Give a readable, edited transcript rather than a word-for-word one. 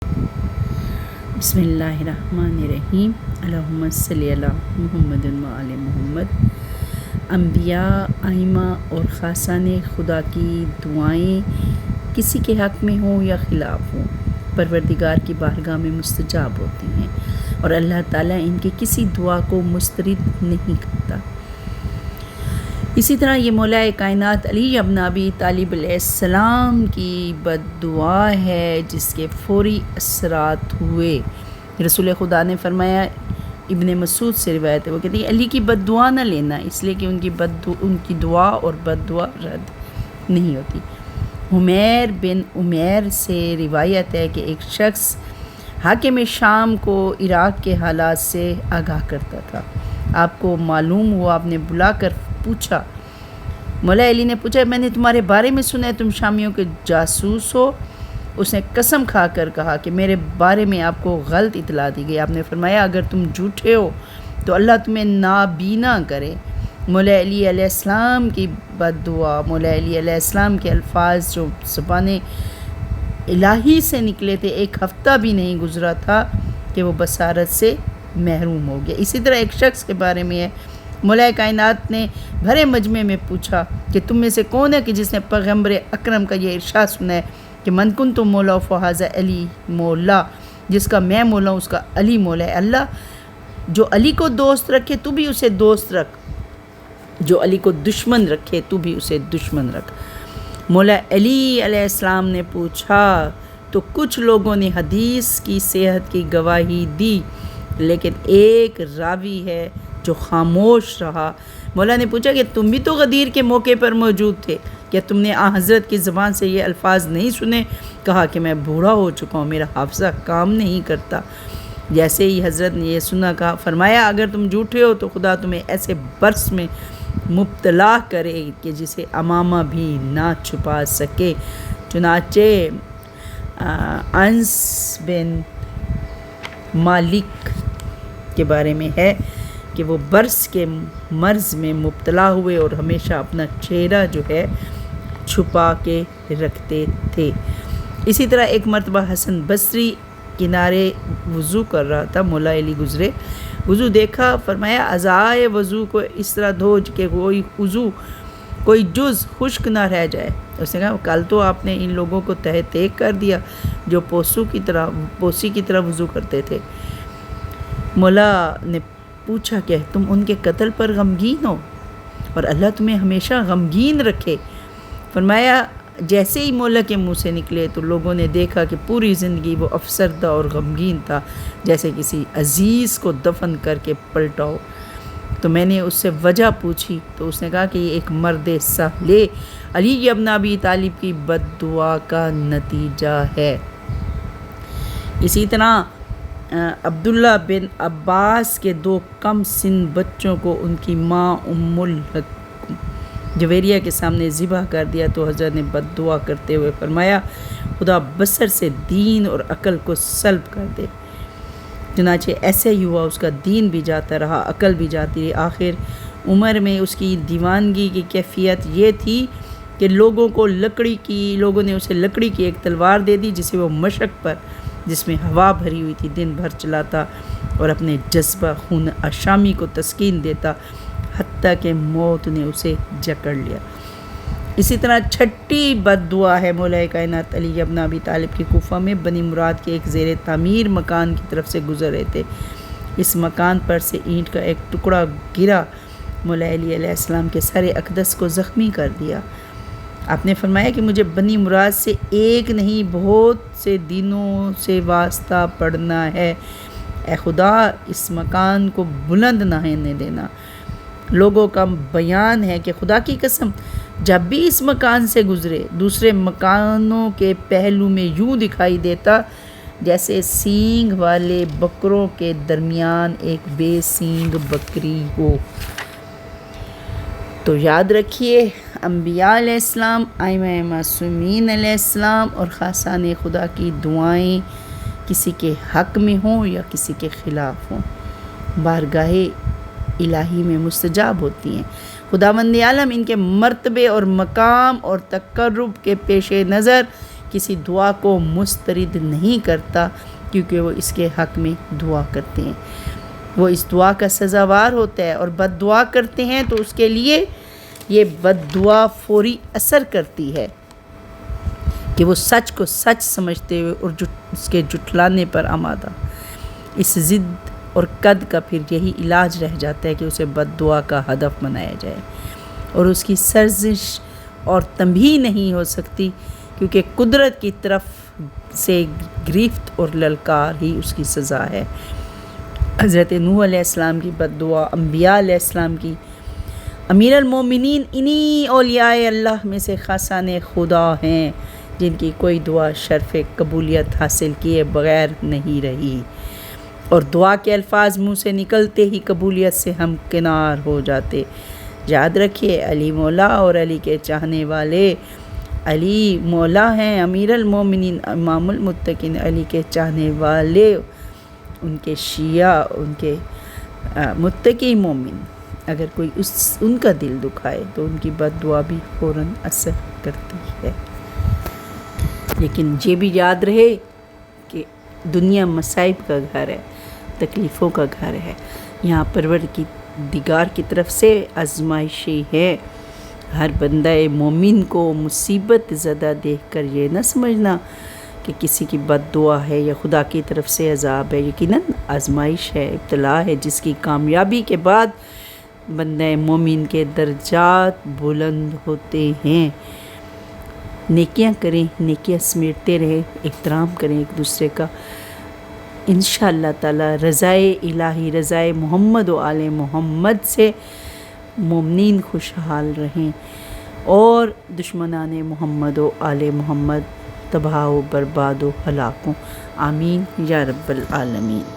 بسم اللہ الرحمن الرحیم، اللہم صلی علی محمد و آل محمد۔ انبیاء، ائمہ اور خاصان خدا کی دعائیں کسی کے حق میں ہوں یا خلاف ہوں، پروردگار کی بارگاہ میں مستجاب ہوتی ہیں اور اللہ تعالیٰ ان کی کسی دعا کو مسترد نہیں کرتا۔ اسی طرح یہ مولا کائنات علی ابن ابی طالب علیہ السلام کی بد دعا ہے جس کے فوری اثرات ہوئے۔ رسول خدا نے فرمایا، ابن مسعود سے روایت ہے، وہ کہتے ہیں علی کی بد دعا نہ لینا، اس لیے کہ ان کی دعا اور بد دعا رد نہیں ہوتی۔ حمیر بن عمیر سے روایت ہے کہ ایک شخص حاکم شام کو عراق کے حالات سے آگاہ کرتا تھا۔ آپ کو معلوم ہوا، آپ نے بلا کر پوچھا، مولا علی نے پوچھا، میں نے تمہارے بارے میں سنا ہے تم شامیوں کے جاسوس ہو۔ اس نے قسم کھا کر کہا کہ میرے بارے میں آپ کو غلط اطلاع دی گئی۔ آپ نے فرمایا، اگر تم جھوٹے ہو تو اللہ تمہیں نابینا کرے۔ مولا علی علیہ السلام کی بد دعا، مولا علی علیہ السلام کے الفاظ جو زبان الہی سے نکلے تھے، ایک ہفتہ بھی نہیں گزرا تھا کہ وہ بصارت سے محروم ہو گیا۔ اسی طرح ایک شخص کے بارے میں ہے، مولا کائنات نے بھرے مجمع میں پوچھا کہ تم میں سے کون ہے کہ جس نے پیغمبر اکرم کا یہ ارشاد سنا ہے کہ من کنت مولا فہذا علی مولا، جس کا میں مولا ہوں اس کا علی مولا ہے۔ اللہ جو علی کو دوست رکھے تو بھی اسے دوست رکھ، جو علی کو دشمن رکھے تو بھی اسے دشمن رکھ۔ مولا علی علیہ السلام نے پوچھا تو کچھ لوگوں نے حدیث کی صحت کی گواہی دی، لیکن ایک راوی ہے جو خاموش رہا۔ مولا نے پوچھا کہ تم بھی تو غدیر کے موقع پر موجود تھے، کیا تم نے حضرت کی زبان سے یہ الفاظ نہیں سنے؟ کہا کہ میں بوڑھا ہو چکا ہوں، میرا حافظہ کام نہیں کرتا۔ جیسے ہی حضرت نے یہ سنا، کہا فرمایا، اگر تم جھوٹے ہو تو خدا تمہیں ایسے برس میں مبتلا کرے کہ جسے امامہ بھی نہ چھپا سکے۔ چنانچہ انس بن مالک کے بارے میں ہے کہ وہ برس کے مرض میں مبتلا ہوئے اور ہمیشہ اپنا چہرہ جو ہے چھپا کے رکھتے تھے۔ اسی طرح ایک مرتبہ حسن بصری کنارے وضو کر رہا تھا، مولا علی گزرے، وضو دیکھا، فرمایا اعضائے وضو کو اس طرح دھو کہ کوئی جز خشک نہ رہ جائے۔ اس نے کہا کل تو آپ نے ان لوگوں کو تہہ تیگ کر دیا جو پوسی کی طرح وضو کرتے تھے۔ مولا نے پوچھا کہ تم ان کے قتل پر غمگین ہو اور اللہ تمہیں ہمیشہ غمگین رکھے۔ فرمایا جیسے ہی مولا کے منہ سے نکلے تو لوگوں نے دیکھا کہ پوری زندگی وہ افسردہ اور غمگین تھا، جیسے کسی عزیز کو دفن کر کے پلٹا ہو۔ تو میں نے اس سے وجہ پوچھی تو اس نے کہا کہ یہ ایک مرد صالح علی ابن ابی طالب کی بد دعا کا نتیجہ ہے۔ اسی طرح عبداللہ بن عباس کے 2 کم سن بچوں کو ان کی ماں ام الحکم جویریہ کے سامنے ذبح کر دیا تو حضرت نے بد دعا کرتے ہوئے فرمایا، خدا بصر سے دین اور عقل کو سلب کر دے۔ چنانچہ ایسے ہی ہوا، اس کا دین بھی جاتا رہا، عقل بھی جاتی رہی۔ آخر عمر میں اس کی دیوانگی کی کیفیت یہ تھی کہ لوگوں نے اسے لکڑی کی ایک تلوار دے دی جسے وہ مشق پر، جس میں ہوا بھری ہوئی تھی، دن بھر چلاتا اور اپنے جذبہ خون آشامی کو تسکین دیتا، حتیٰ کہ موت نے اسے جکڑ لیا۔ اسی طرح 6ٹھی بد دعا ہے مولا کائنات علی ابن ابی طالب کی کوفہ میں بنی مراد کے ایک زیر تعمیر مکان کی طرف سے گزر رہے تھے۔ اس مکان پر سے اینٹ کا ایک ٹکڑا گرا، مولا علی علیہ السلام کے سر اقدس کو زخمی کر دیا۔ آپ نے فرمایا کہ مجھے بنی مراد سے ایک نہیں بہت سے دنوں سے واسطہ پڑھنا ہے، اے خدا اس مکان کو بلند نہ ہونے دینا۔ لوگوں کا بیان ہے کہ خدا کی قسم جب بھی اس مکان سے گزرے دوسرے مکانوں کے پہلو میں یوں دکھائی دیتا جیسے سینگ والے بکروں کے درمیان ایک بے سینگ بکری ہو۔ تو یاد رکھیے، انبیاء علیہ السلام، ائمہ معصومین علیہ السلام اور خاصان خدا کی دعائیں کسی کے حق میں ہوں یا کسی کے خلاف ہوں، بارگاہ الہی میں مستجاب ہوتی ہیں۔ خداوند عالم ان کے مرتبے اور مقام اور تقرب کے پیش نظر کسی دعا کو مسترد نہیں کرتا، کیونکہ وہ اس کے حق میں دعا کرتے ہیں۔ وہ اس دعا کا سزاوار ہوتا ہے، اور بد دعا کرتے ہیں تو اس کے لیے یہ بد دعا فوری اثر کرتی ہے کہ وہ سچ کو سچ سمجھتے ہوئے اور اس کے جھٹلانے پر آمادہ اس ضد اور قد کا پھر یہی علاج رہ جاتا ہے کہ اسے بد دعا کا ہدف بنایا جائے، اور اس کی سرزش اور تنبیہ نہیں ہو سکتی، کیونکہ قدرت کی طرف سے گرفت اور للکار ہی اس کی سزا ہے۔ حضرت نوح علیہ السلام کی بد دعا، انبیاء علیہ السلام کی، امیر المومنین انہی اولیاء اللہ میں سے خاصان خدا ہیں جن کی کوئی دعا شرف قبولیت حاصل کیے بغیر نہیں رہی، اور دعا کے الفاظ منہ سے نکلتے ہی قبولیت سے ہمکنار ہو جاتے۔ یاد رکھیے، علی مولا اور علی کے چاہنے والے، علی مولا ہیں امیر المومنین امام المتقین، علی کے چاہنے والے ان کے شیعہ، ان کے متقی مومن، اگر کوئی ان کا دل دکھائے تو ان کی بد دعا بھی فوراً اثر کرتی ہے۔ لیکن یہ بھی یاد رہے کہ دنیا مصائب کا گھر ہے، تکلیفوں کا گھر ہے، یہاں پروردگار کی طرف سے آزمائشیں ہے۔ ہر بندہ مومن کو مصیبت زدہ دیکھ کر یہ نہ سمجھنا کہ کسی کی بد دعا ہے یا خدا کی طرف سے عذاب ہے، یقیناً آزمائش ہے، ابتلا ہے، جس کی کامیابی کے بعد بندہ مومن کے درجات بلند ہوتے ہیں۔ نیکیاں کریں، نیکیاں سمیٹتے رہیں، احترام کریں ایک دوسرے کا، انشاءاللہ تعالی رضائے الہی، رضائے محمد و آل محمد سے مومنین خوشحال رہیں، اور دشمنان محمد و آل محمد تباہ و برباد و ہلاک ہوں۔ آمین یا رب العالمین۔